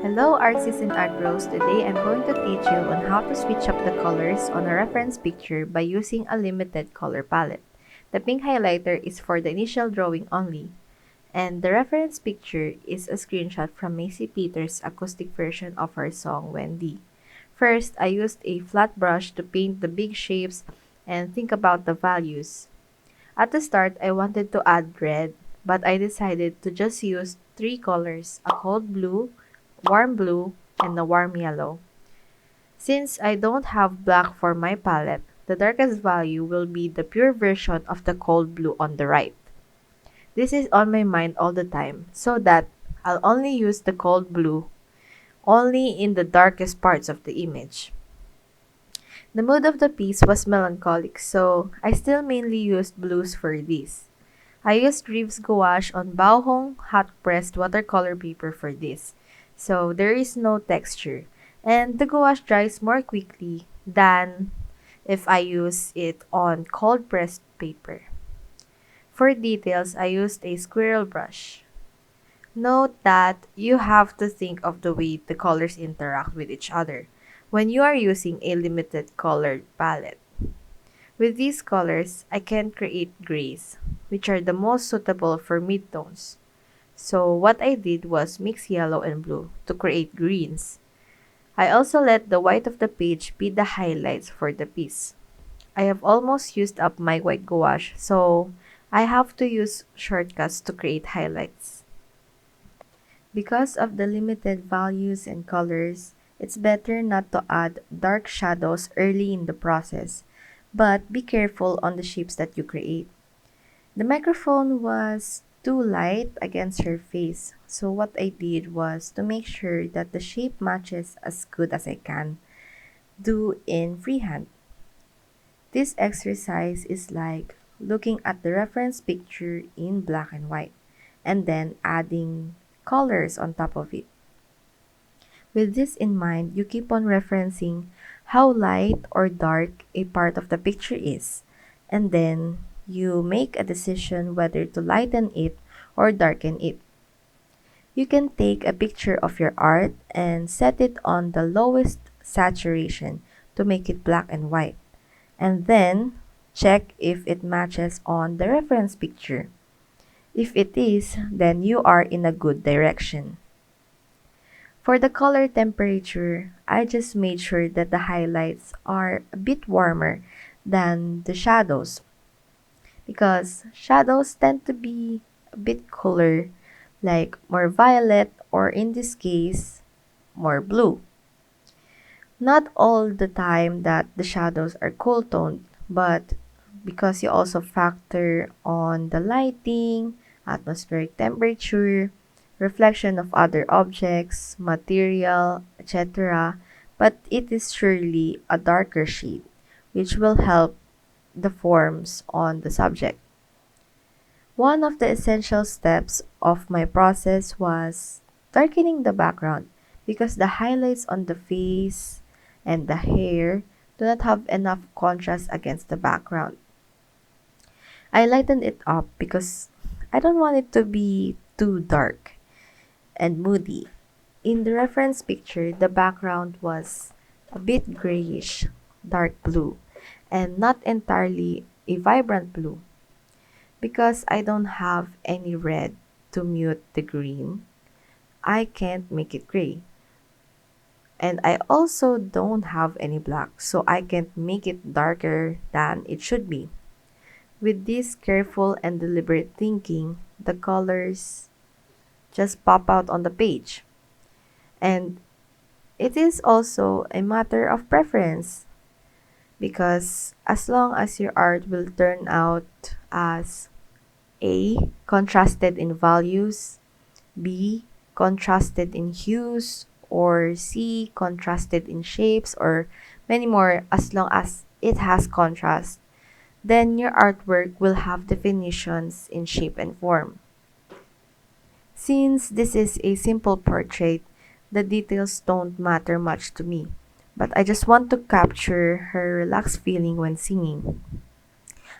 Hello artists and art bros, today I'm going to teach you on how to switch up the colors on a reference picture by using a limited color palette. The pink highlighter is for the initial drawing only, and the reference picture is a screenshot from Macy Peters' acoustic version of her song Wendy. First, I used a flat brush to paint the big shapes and think about the values. At the start, I wanted to add red, but I decided to just use three colors, a cold blue, and a warm yellow. Since I don't have black for my palette, the darkest value will be the pure version of the cold blue on the right. This is on my mind all the time, so that I'll only use the cold blue only in the darkest parts of the image. The mood of the piece was melancholic, so I still mainly used blues for this. I used Reeves gouache on Baohong hot pressed watercolor paper for this, so there is no texture, and the gouache dries more quickly than if I use it on cold pressed paper. For details, I used a squirrel brush. Note that you have to think of the way the colors interact with each other when you are using a limited colored palette. With these colors, I can create grays, which are the most suitable for midtones. So what I did was mix yellow and blue to create greens. I also let the white of the page be the highlights for the piece. I have almost used up my white gouache, so I have to use shortcuts to create highlights. Because of the limited values and colors, it's better not to add dark shadows early in the process, but be careful on the shapes that you create. The microphone was too light against her face, so what I did was to make sure that the shape matches as good as I can do in freehand. This exercise is like looking at the reference picture in black and white and then adding colors on top of it. With this in mind, you keep on referencing how light or dark a part of the picture is, and then you make a decision whether to lighten it or darken it. You can take a picture of your art and set it on the lowest saturation to make it black and white, and then check if it matches on the reference picture. If it is, then you are in a good direction. For the color temperature, I just made sure that the highlights are a bit warmer than the shadows because shadows tend to be a bit cooler, like more violet or in this case, more blue. Not all the time that the shadows are cool toned, but because you also factor on the lighting, atmospheric temperature, reflection of other objects, material, etc. But it is surely a darker shade, which will help the forms on the subject. One of the essential steps of my process was darkening the background because the highlights on the face and the hair do not have enough contrast against the background. I lightened it up because I don't want it to be too dark and moody. In the reference picture, the background was a bit grayish, dark blue, and not entirely a vibrant blue. Because I don't have any red to mute the green, I can't make it gray. And I also don't have any black, so I can't make it darker than it should be. With this careful and deliberate thinking, the colors just pop out on the page. And it is also a matter of preference because as long as your art will turn out as A. Contrasted in values, B. Contrasted in hues, or C. Contrasted in shapes, or many more as long as it has contrast, then your artwork will have definitions in shape and form. Since this is a simple portrait, the details don't matter much to me, but I just want to capture her relaxed feeling when singing.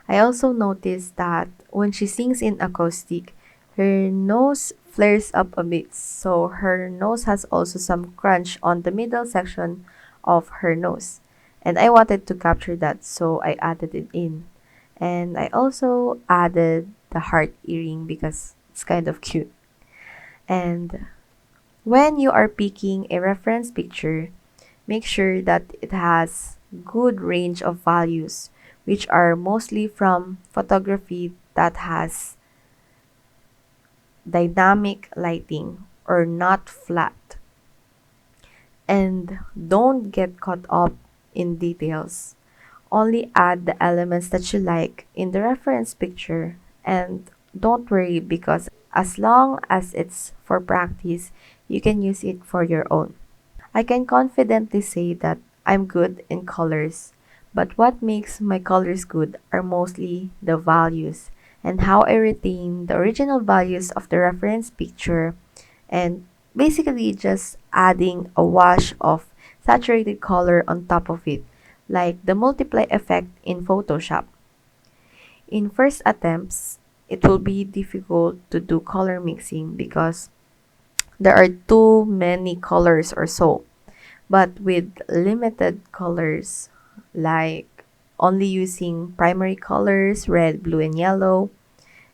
I also noticed that when she sings in acoustic, her nose flares up a bit, so her nose has also some crunch on the middle section of her nose. And I wanted to capture that, so I added it in. And I also added the heart earring because it's kind of cute. And when you are picking a reference picture, make sure that it has good range of values, which are mostly from photography that has dynamic lighting or not flat. And don't get caught up in details. Only add the elements that you like in the reference picture, and don't worry because as long as it's for practice, you can use it for your own. I can confidently say that I'm good in colors, but what makes my colors good are mostly the values and how I retain the original values of the reference picture, and basically just adding a wash of saturated color on top of it, like the multiply effect in Photoshop. In first attempts, it will be difficult to do color mixing because there are too many colors or so. But with limited colors, like only using primary colors, red, blue, and yellow,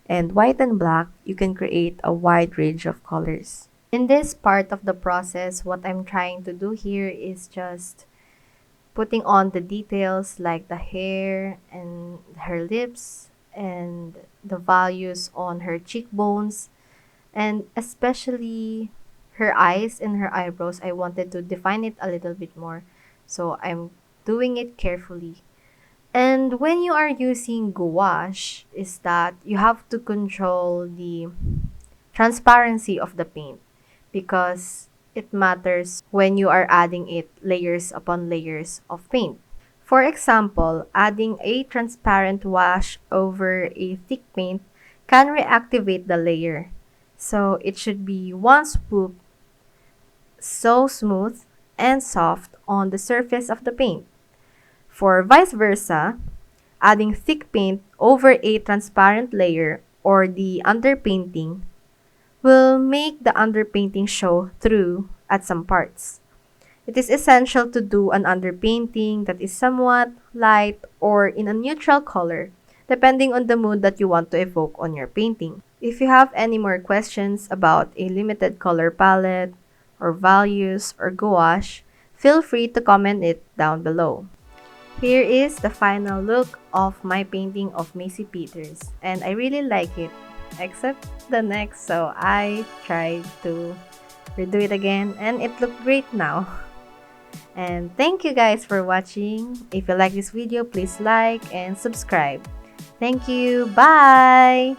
and white and black, you can create a wide range of colors. In this part of the process, what I'm trying to do here is just putting on the details like the hair and her lips and the values on her cheekbones, and especially her eyes and her eyebrows. I wanted to define it a little bit more, so I'm doing it carefully. And when you are using gouache, is that you have to control the transparency of the paint because it matters when you are adding it layers upon layers of paint. For example, adding a transparent wash over a thick paint can reactivate the layer. So it should be one swoop, so smooth and soft on the surface of the paint. For vice versa, adding thick paint over a transparent layer or the underpainting will make the underpainting show through at some parts. It is essential to do an underpainting that is somewhat light or in a neutral color, depending on the mood that you want to evoke on your painting. If you have any more questions about a limited color palette, or values, or gouache, feel free to comment it down below. Here is the final look of my painting of Macy Peters, and I really like it, except the neck, so I tried to redo it again and it looked great now. And thank you guys for watching. If you like this video, please like and subscribe. Thank you. Bye!